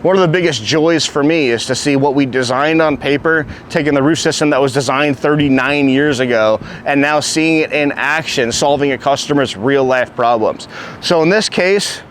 one of the biggest joys for me is to see what we designed on paper, taking the roof system that was designed 39 years ago, and now seeing it in action, solving a customer's real life problems. So in this case,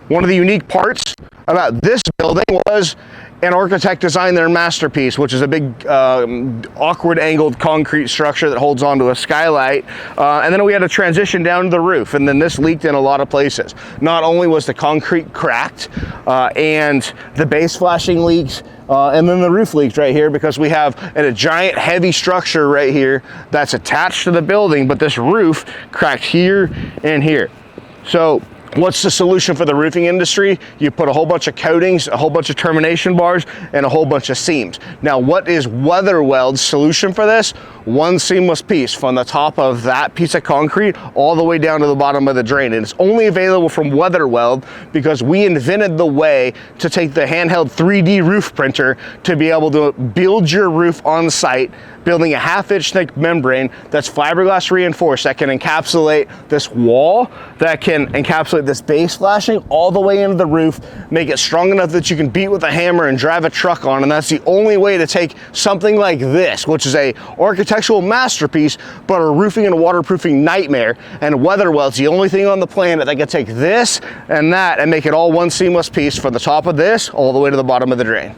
one of the unique parts about this building was an architect designed their masterpiece, which is a big awkward angled concrete structure that holds onto a skylight. And then we had to transition down to the roof, and then this leaked in a lot of places. Not only was the concrete cracked and the base flashing leaks, and then the roof leaked right here because we have a giant heavy structure right here that's attached to the building, but this roof cracked here and here. So what's the solution for the roofing industry? You put a whole bunch of coatings, a whole bunch of termination bars, and a whole bunch of seams. Now, what is WeatherWeld's solution for this? One seamless piece from the top of that piece of concrete all the way down to the bottom of the drain. And it's only available from WeatherWeld because we invented the way to take the handheld 3D roof printer to be able to build your roof on site, building a 1/2-inch thick membrane that's fiberglass reinforced that can encapsulate this wall, that can encapsulate this base flashing all the way into the roof, make it strong enough that you can beat with a hammer and drive a truck on. And that's the only way to take something like this, which is a architectural masterpiece, but a roofing and waterproofing nightmare. And WeatherWeld's the only thing on the planet that can take this and that and make it all one seamless piece from the top of this all the way to the bottom of the drain.